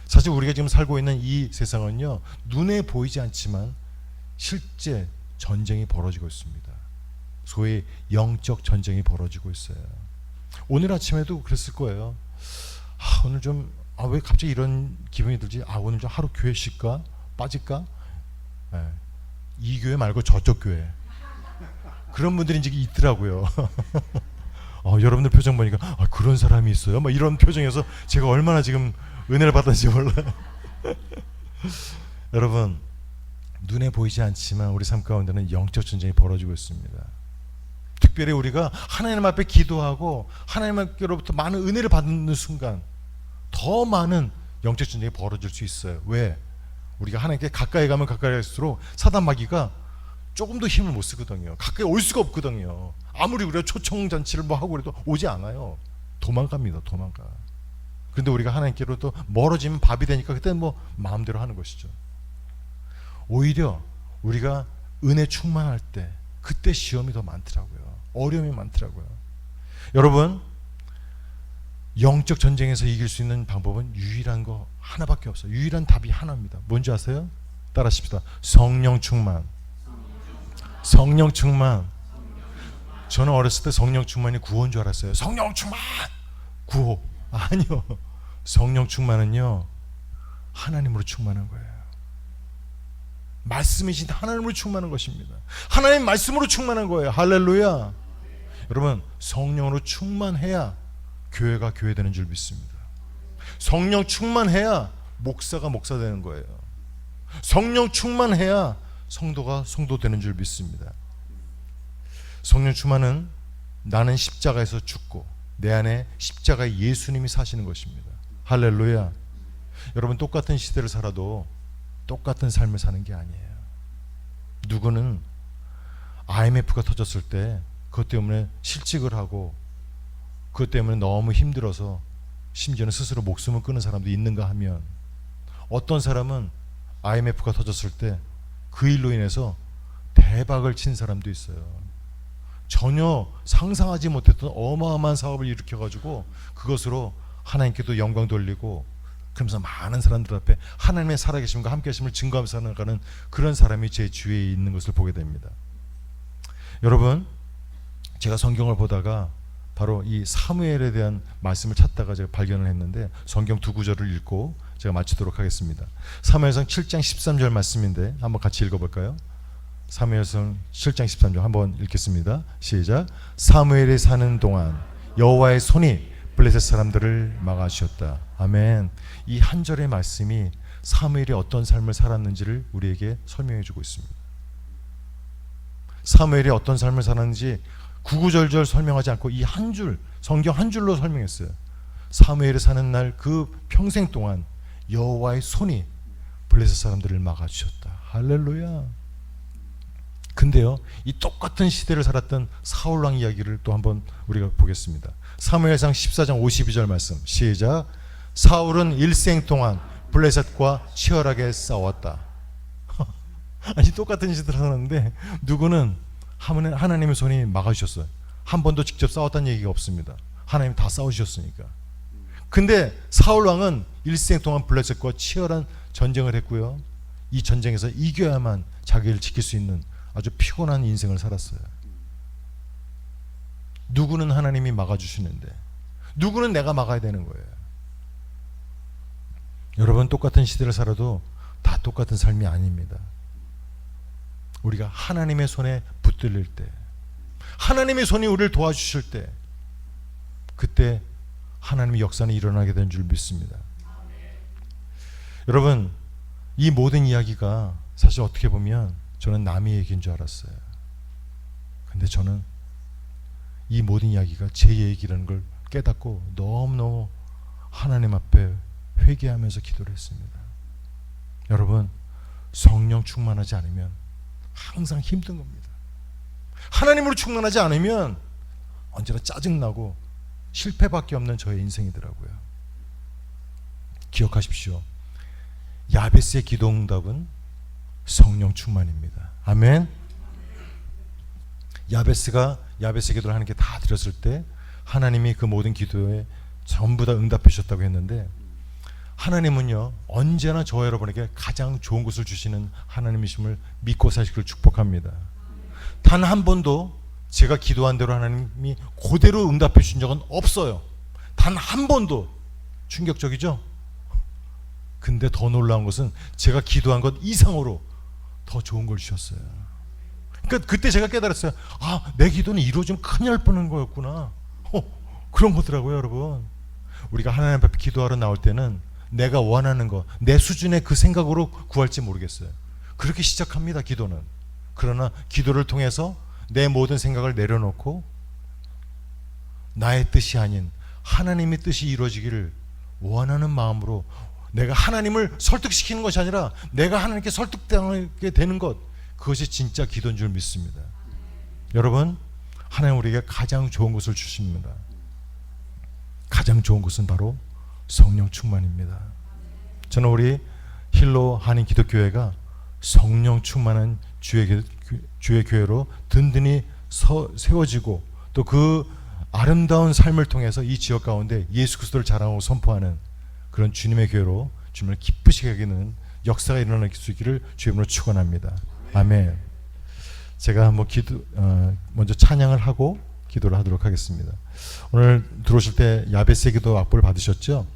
사실 우리가 지금 살고 있는 이 세상은요, 눈에 보이지 않지만 실제 전쟁이 벌어지고 있습니다. 소위 영적 전쟁이 벌어지고 있어요. 오늘 아침에도 그랬을 거예요. 오늘 좀 왜 갑자기 이런 기분이 들지? 오늘 좀 하루 교회 쉴까? 빠질까? 이 교회 말고 저쪽 교회. 그런 분들이 이제 있더라고요. 여러분들 표정 보니까 그런 사람이 있어요. 막 이런 표정에서 제가 얼마나 지금 은혜를 받았는지 몰라요. 여러분, 눈에 보이지 않지만 우리 삶 가운데는 영적 전쟁이 벌어지고 있습니다. 특별히 우리가 하나님 앞에 기도하고 하나님께로부터 많은 은혜를 받는 순간 더 많은 영적 전쟁이 벌어질 수 있어요. 왜? 우리가 하나님께 가까이 가면 가까이 갈수록 사단 마귀가 조금 더 힘을 못 쓰거든요. 가까이 올 수가 없거든요. 아무리 우리가 초청잔치를 뭐 하고 그래도 오지 않아요. 도망갑니다. 도망가. 그런데 우리가 하나님께로 또 멀어지면 밥이 되니까 그때는 뭐 마음대로 하는 것이죠. 오히려 우리가 은혜 충만할 때 그때 시험이 더 많더라고요. 어려움이 많더라고요. 여러분, 영적 전쟁에서 이길 수 있는 방법은 유일한 거 하나밖에 없어요. 유일한 답이 하나입니다. 뭔지 아세요? 따라하십시다. 성령 충만. 성령 충만. 저는 어렸을 때 성령 충만이 구호인 줄 알았어요. 성령 충만! 구호. 아니요. 성령 충만은요, 하나님으로 충만한 거예요. 말씀이신 하나님으로 충만한 것입니다. 하나님 말씀으로 충만한 거예요. 할렐루야. 여러분, 성령으로 충만해야 교회가 교회되는 줄 믿습니다. 성령 충만해야 목사가 목사 되는 거예요. 성령 충만해야 성도가 성도 되는 줄 믿습니다. 성령 충만은 나는 십자가에서 죽고 내 안에 십자가의 예수님이 사시는 것입니다. 할렐루야. 여러분, 똑같은 시대를 살아도 똑같은 삶을 사는 게 아니에요. 누구는 IMF가 터졌을 때 그것 때문에 실직을 하고 그것 때문에 너무 힘들어서 심지어는 스스로 목숨을 끊은 사람도 있는가 하면, 어떤 사람은 IMF가 터졌을 때 그 일로 인해서 대박을 친 사람도 있어요. 전혀 상상하지 못했던 어마어마한 사업을 일으켜가지고 그것으로 하나님께도 영광 돌리고, 그러면서 많은 사람들 앞에 하나님의 살아계심과 함께하심을 증거하면서 살아가는 그런 사람이 제 주위에 있는 것을 보게 됩니다. 여러분, 제가 성경을 보다가 바로 이 사무엘에 대한 말씀을 찾다가 제가 발견을 했는데, 성경 두 구절을 읽고 제가 마치도록 하겠습니다. 사무엘상 7장 13절 말씀인데 한번 같이 읽어볼까요? 사무엘상 7장 13절 한번 읽겠습니다. 시작. 사무엘이 사는 동안 여호와의 손이 블레셋 사람들을 막아주셨다. 아멘. 이 한 절의 말씀이 사무엘이 어떤 삶을 살았는지를 우리에게 설명해 주고 있습니다. 사무엘이 어떤 삶을 살았는지 구구절절 설명하지 않고 이 한 줄, 성경 한 줄로 설명했어요. 사무엘이 사는 날 그 평생 동안 여호와의 손이 블레셋 사람들을 막아주셨다. 할렐루야. 근데요, 이 똑같은 시대를 살았던 사울왕 이야기를 또 한번 우리가 보겠습니다. 사무엘상 14장 52절 말씀 시작. 사울은 일생 동안 블레셋과 치열하게 싸웠다. 아니, 똑같은 시대를 살았는데 누구는 하나님의 손이 막아주셨어요. 한 번도 직접 싸웠다는 얘기가 없습니다. 하나님 다 싸우셨으니까. 근데 사울왕은 일생 동안 블레셋과 치열한 전쟁을 했고요, 이 전쟁에서 이겨야만 자기를 지킬 수 있는 아주 피곤한 인생을 살았어요. 누구는 하나님이 막아주시는데 누구는 내가 막아야 되는 거예요. 여러분, 똑같은 시대를 살아도 다 똑같은 삶이 아닙니다. 우리가 하나님의 손에 붙들릴 때, 하나님의 손이 우리를 도와주실 때, 그때 하나님의 역사는 일어나게 된 줄 믿습니다. 여러분, 이 모든 이야기가 사실 어떻게 보면 저는 남의 얘기인 줄 알았어요. 근데 저는 이 모든 이야기가 제 얘기라는 걸 깨닫고 너무너무 하나님 앞에 회개하면서 기도를 했습니다. 여러분, 성령 충만하지 않으면 항상 힘든 겁니다. 하나님으로 충만하지 않으면 언제나 짜증나고 실패밖에 없는 저의 인생이더라고요. 기억하십시오. 야베스의 기도 응답은 성령 충만입니다. 아멘. 야베스의 기도를 하나님께 다 드렸을 때 하나님이 그 모든 기도에 전부 다 응답해 주셨다고 했는데, 하나님은요 언제나 저 여러분에게 가장 좋은 것을 주시는 하나님이심을 믿고 사시기를 축복합니다. 단 한 번도 제가 기도한 대로 하나님이 그대로 응답해 주신 적은 없어요. 단 한 번도. 충격적이죠? 근데 더 놀라운 것은 제가 기도한 것 이상으로 더 좋은 걸 주셨어요. 그러니까 그때 제가 깨달았어요. 아, 내 기도는 이루어지면 큰일 날 뻔한 거였구나. 그런 거더라고요. 여러분, 우리가 하나님 앞에 기도하러 나올 때는 내가 원하는 거, 내 수준의 그 생각으로 구할지 모르겠어요. 그렇게 시작합니다, 기도는. 그러나 기도를 통해서 내 모든 생각을 내려놓고 나의 뜻이 아닌 하나님의 뜻이 이루어지기를 원하는 마음으로, 내가 하나님을 설득시키는 것이 아니라 내가 하나님께 설득당하게 되는 것, 그것이 진짜 기도인 줄 믿습니다. 여러분, 하나님 우리에게 가장 좋은 것을 주십니다. 가장 좋은 것은 바로 성령 충만입니다. 저는 우리 힐로 한인 기독교회가 성령 충만한 주의 교회로 든든히 세워지고, 또 그 아름다운 삶을 통해서 이 지역 가운데 예수 그리스도를 자랑하고 선포하는 그런 주님의 교회로 주님을 기쁘시게 여기는 역사가 일어날 수 있기를 주님으로 축원합니다. 아멘. 제가 한번 먼저 찬양을 하고 기도를 하도록 하겠습니다. 오늘 들어오실 때 야베스의 기도 악보를 받으셨죠?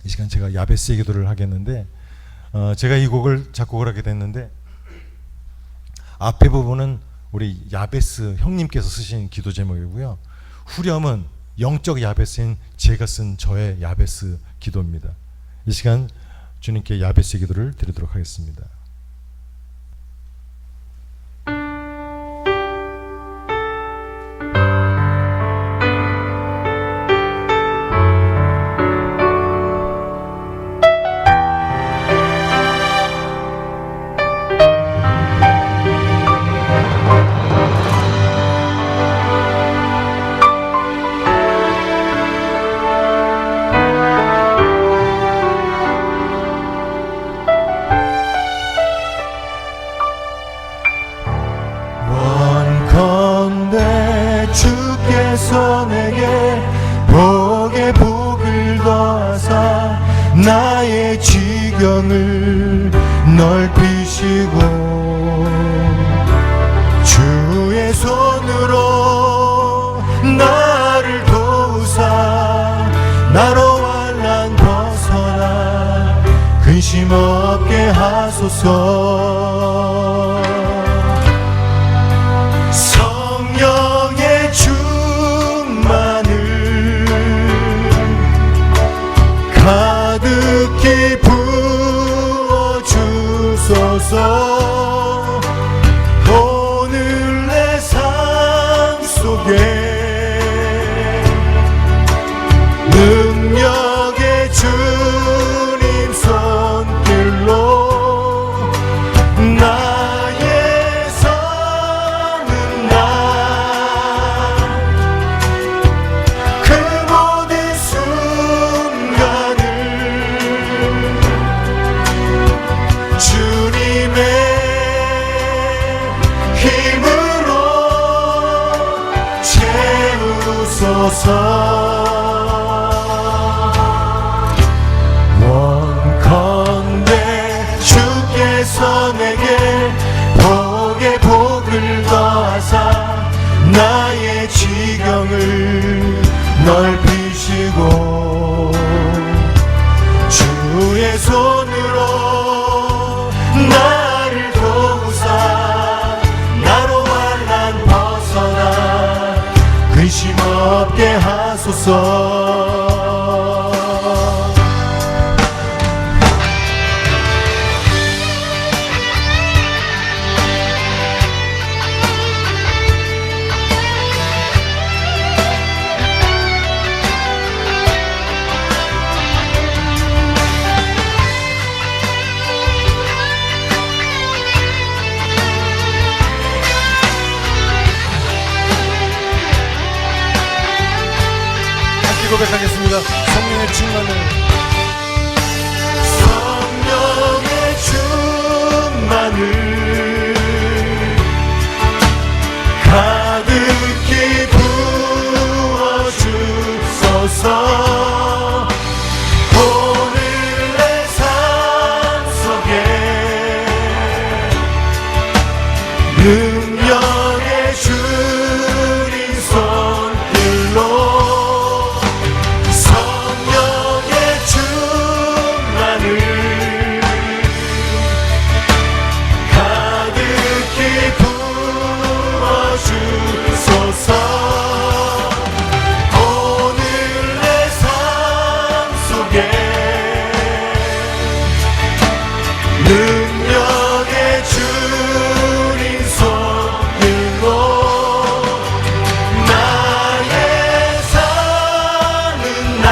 이 시간 제가 야베스의 기도를 하겠는데, 제가 이 곡을 작곡을 하게 됐는데, 앞에 부분은 우리 야베스 형님께서 쓰신 기도 제목이고요, 후렴은 영적 야베스인 제가 쓴 저의 야베스 기도입니다. 이 시간 주님께 야베스 기도를 드리도록 하겠습니다. 주께서 내게 복에 복을 더하사 나의 지경을 넓히시고, 주의 손으로 나를 도우사 나로 환난 벗어나 근심 없게 하소서. 성령의 충만을 가득히 부어주소서. 오늘 내 삶 속에 능력의 주님 손길로 나의 사는 날 그 모든 순간을 주님의 하소서. 함께 고백하겠습니다. 성령의 충만을. 성령의 충만을 가득히 부어주소서. 오늘 내 삶 속에 능력의 주님 손길로 성령의 충만을 가득히 부어주소서. 오늘 내 삶 속에 능력의 주님 손길로 나의 사는 날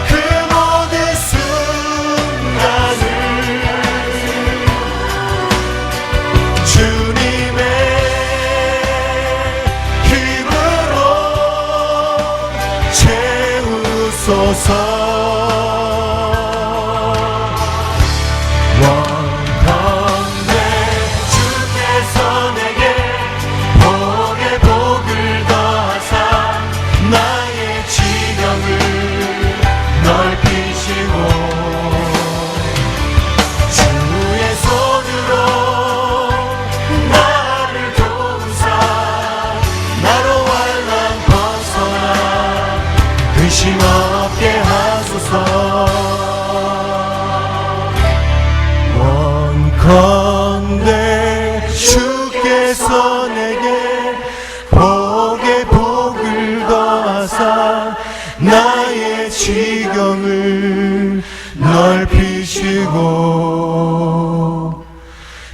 그 모든 순간을 주님의 힘으로 채우소서. 원컨대 주께서 내게 복의 복을 더하사 나의 지경을 넓히시고 주의 손으로 나를 도우사 나로 환난 벗어나 근심 없게 하소서. 원컨대 주께서 내게 복의 복을 더하사 나의 지경을 넓히시고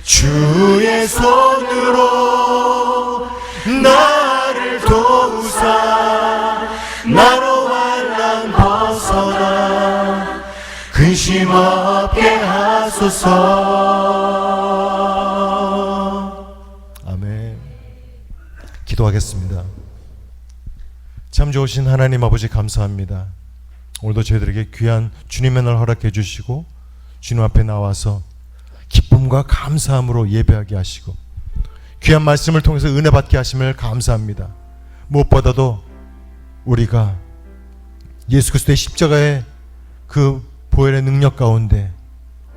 주의 손으로 나를 도우사 나로 환난 벗어나 근심 없게 하소서. 아멘. 기도하겠습니다. 참 좋으신 하나님 아버지 감사합니다. 오늘도 저희들에게 귀한 주님의 날 허락해 주시고 주님 앞에 나와서 기쁨과 감사함으로 예배하게 하시고 귀한 말씀을 통해서 은혜 받게 하심을 감사합니다. 무엇보다도 우리가 예수 그리스도의 십자가의 그 보혈의 능력 가운데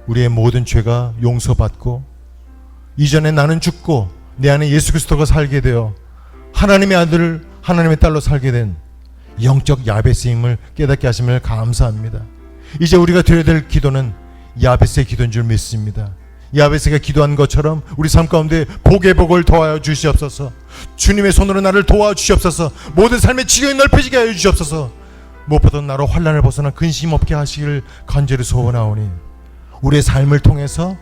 우리의 모든 죄가 용서받고 이전에 나는 죽고 내 안에 예수 그리스도가 살게 되어 하나님의 아들 하나님의 딸로 살게 된 영적 야베스임을 깨닫게 하심을 감사합니다. 이제 우리가 드려야 될 기도는 야베스의 기도인 줄 믿습니다. 야베스가 기도한 것처럼 우리 삶 가운데 복의 복을 더하여 주시옵소서. 주님의 손으로 나를 도와주시옵소서. 모든 삶의 지경이 넓혀지게 하여 주시옵소서. 무엇보다 나로 환난을 벗어나 근심 없게 하시기를 간절히 소원하오니 우리의 삶을 통해서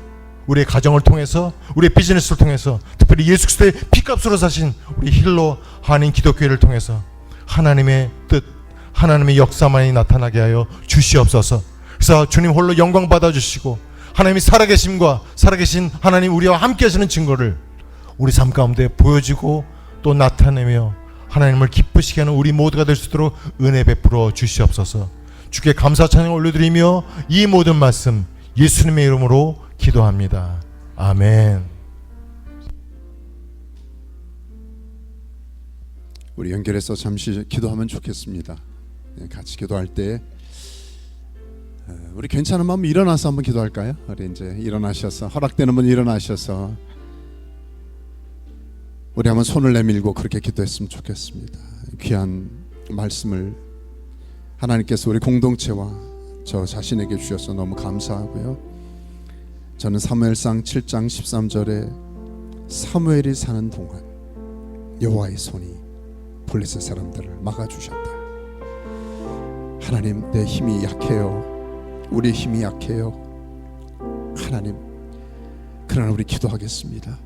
우리의 가정을 통해서 우리의 비즈니스를 통해서 특별히 예수 그리스도의 피값으로 사신 우리 힐로 한인 기독교회를 통해서 하나님의 뜻 하나님의 역사만이 나타나게 하여 주시옵소서. 그래서 주님 홀로 영광 받아주시고 하나님이 살아계심과 살아계신 하나님 우리와 함께 하시는 증거를 우리 삶 가운데 보여지고 또 나타내며 하나님을 기쁘시게 하는 우리 모두가 될 수 있도록 은혜 베풀어 주시옵소서. 주께 감사 찬양 올려드리며 이 모든 말씀 예수님의 이름으로 기도합니다. 아멘. 우리 연결해서 잠시 기도하면 좋겠습니다. 같이 기도할 때 우리 괜찮은 마음 일어나서 한번 기도할까요? 우리 이제 일어나셔서 허락되는 분 일어나셔서 우리 한번 손을 내밀고 그렇게 기도했으면 좋겠습니다. 귀한 말씀을 하나님께서 우리 공동체와 저 자신에게 주셔서 너무 감사하고요. 저는 사무엘상 7장 13절에 사무엘이 사는 동안 여호와의 손이 블레셋 사람들을 막아주셨다. 하나님, 내 힘이 약해요. 우리 힘이 약해요. 하나님, 그러나 우리 기도하겠습니다.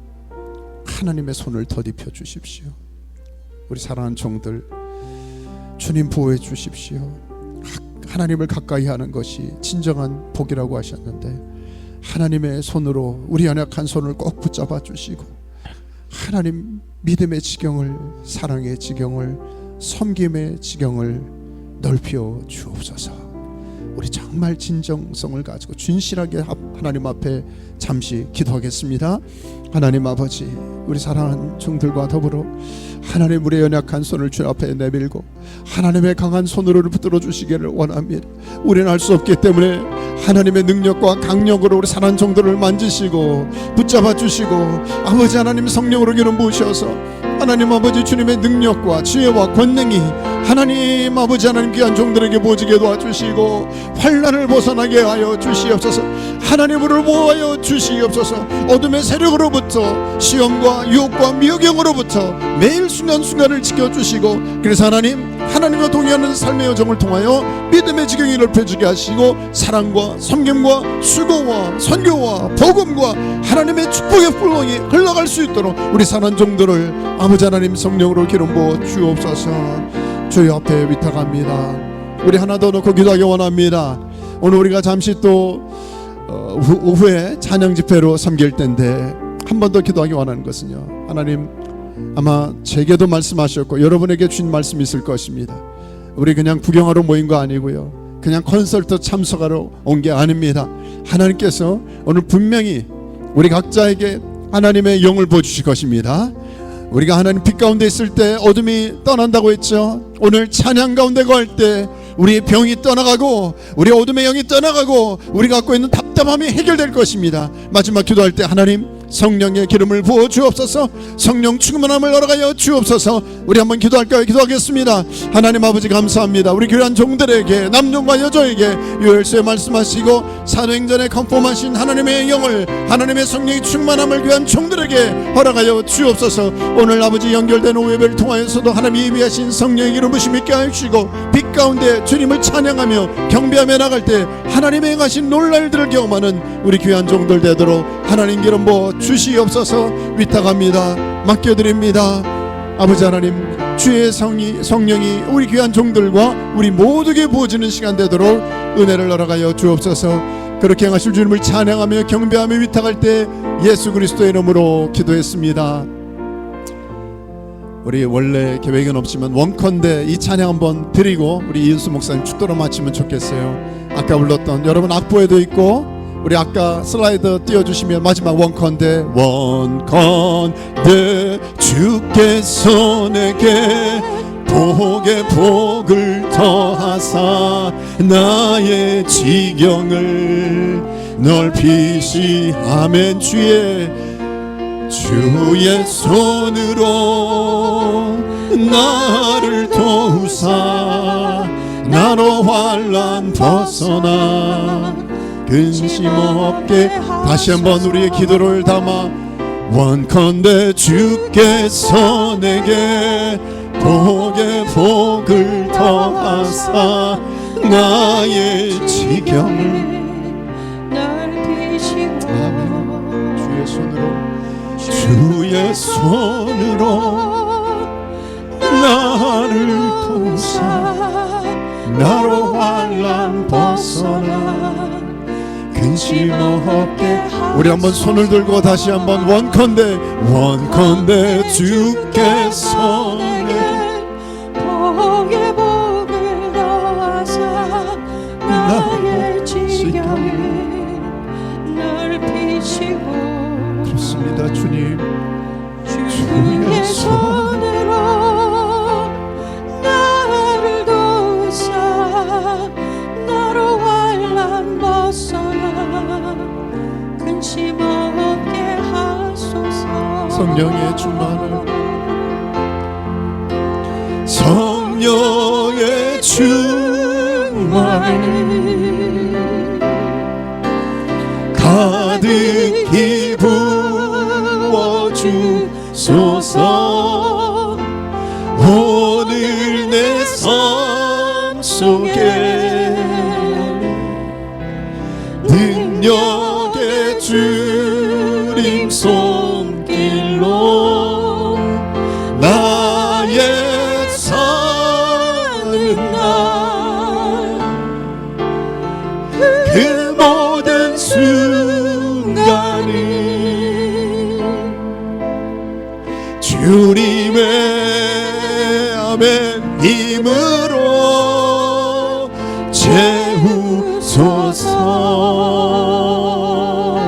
하나님의 손을 더딥혀 주십시오. 우리 사랑하는 종들, 주님 보호해 주십시오. 하나님을 가까이 하는 것이 진정한 복이라고 하셨는데, 하나님의 손으로 우리 연약한 손을 꼭 붙잡아 주시고, 하나님 믿음의 지경을, 사랑의 지경을, 섬김의 지경을 넓혀 주옵소서. 우리 정말 진정성을 가지고 진실하게 하나님 앞에 잠시 기도하겠습니다. 하나님 아버지, 우리 사랑하는 종들과 더불어 하나님, 우리의 연약한 손을 주 앞에 내밀고 하나님의 강한 손으로 붙들어 주시기를 원합니다. 우리는 할 수 없기 때문에 하나님의 능력과 강력으로 우리 사랑하는 종들을 만지시고 붙잡아 주시고, 아버지 하나님 성령으로 기름 부으셔서 하나님 아버지 주님의 능력과 지혜와 권능이 하나님 아버지 하나님 귀한 종들에게 보지게 도와주시고, 환난을 벗어나게 하여 주시옵소서. 하나님 우리를 보호하여 주시옵소서. 어둠의 세력으로부터, 시험과 유혹과 미혹영으로부터 매일 순간순간을 지켜주시고, 그래서 하나님과 동의하는 삶의 여정을 통하여 믿음의 지경이 넓혀지게 하시고, 사랑과 섬김과 수고와 선교와 복음과 하나님의 축복의 불멍이 흘러갈 수 있도록 우리 사는 종들을 아버지 하나님 성령으로 기름 부어 주옵소서. 주의 앞에 위탁합니다. 우리 하나 더 놓고 기도하기 원합니다. 오늘 우리가 잠시 또 오후에 찬양 집회로 섬길 텐데, 한 번 더 기도하기 원하는 것은요, 하나님, 아마 제게도 말씀하셨고 여러분에게 주신 말씀이 있을 것입니다. 우리 그냥 구경하러 모인 거 아니고요, 그냥 콘서트 참석하러 온 게 아닙니다. 하나님께서 오늘 분명히 우리 각자에게 하나님의 영을 보여주실 것입니다. 우리가 하나님 빛 가운데 있을 때 어둠이 떠난다고 했죠. 오늘 찬양 가운데 거할 때 우리의 병이 떠나가고, 우리 어둠의 영이 떠나가고, 우리가 갖고 있는 답답함이 해결될 것입니다. 마지막 기도할 때 하나님 성령의 기름을 부어 주옵소서. 성령 충만함을 허락하여 주옵소서. 우리 한번 기도할까요? 기도하겠습니다. 하나님 아버지 감사합니다. 우리 귀한 종들에게, 남종과 여종에게 요엘서에 말씀하시고 사도행전에 컨펌하신 하나님의 영을, 하나님의 성령의 충만함을 귀한 종들에게 허락하여 주옵소서. 오늘 아버지 연결된 오후 예배를 통하여서도 하나님이 예비하신 성령의 기름 부으심 있게 하시고, 빛 가운데 주님을 찬양하며 경배하며 나갈 때 하나님의 행하신 놀랄 일들을 경험하는 우리 귀한 종들 되도록 하나님 기름 부어 주시옵소서. 위탁합니다. 맡겨드립니다. 아버지 하나님, 주의 성령이 우리 귀한 종들과 우리 모두에게 부어지는 시간 되도록 은혜를 허락하여 주옵소서. 그렇게 행하실 주님을 찬양하며 경배하며 위탁할 때 예수 그리스도의 이름으로 기도했습니다. 우리 원래 계획은 없지만 원컨대 이 찬양 한번 드리고 우리 이은수 목사님 축도로 마치면 좋겠어요. 아까 불렀던 여러분 악보에도 있고, 우리 아까 슬라이드 띄워주시면 마지막 원컨대 주께서 내게 복의 복을 더하사 나의 지경을 넓히시. 아멘. 주의 손으로 나를 도우사 나로 환난 벗어나 근심 없게. 다시 한번 우리의 기도를 담아 원컨대 주께서 내게 복의 복을 더하사 나의 지경을 넓히시고. 주의 손으로 나를 도우사 나로 환난 벗어나 근심 없게. 우리 한번 손을 들고 다시 한번 원컨대 주께서 내게 복의 복을 더하사 나의 지경을 넓히시고. 그렇습니다. 주님, 주의 손으로 나를 도우사 나로 환난 벗어나 근심 없게 하소서. 성령의 충만을, 성령의 충만을 가득히 부어주소서. 속에 능력의 주님 손길로 나의 사는 날 그 모든 순간이 주님의 아멘 힘으로 채우소서.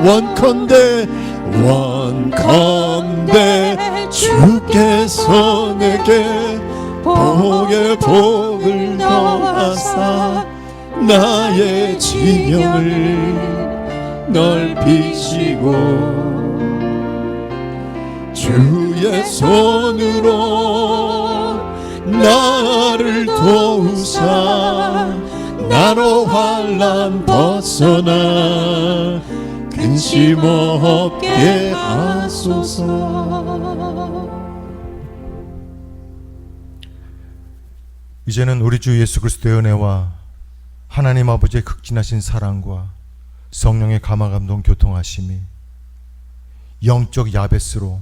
원컨대 주께서 내게 복의 복을 더하사 나의 지경을 넓히시고 주의 손으로 나를 도우사 나로 환난 벗어나 근심 없게 하소서. 이제는 우리 주 예수 그리스도의 은혜와 하나님 아버지의 극진하신 사랑과 성령의 감화감동 교통하심이 영적 야베스로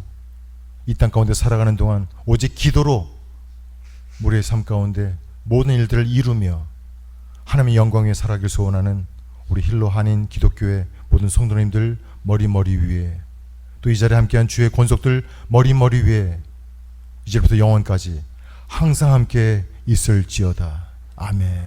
이 땅 가운데 살아가는 동안 오직 기도로 우리의 삶 가운데 모든 일들을 이루며 하나님의 영광에 살아가길 소원하는 우리 힐로 한인 기독교의 모든 성도님들 머리 위에, 또 이 자리에 함께한 주의 권속들 머리 위에 이제부터 영원까지 항상 함께 있을지어다. 아멘.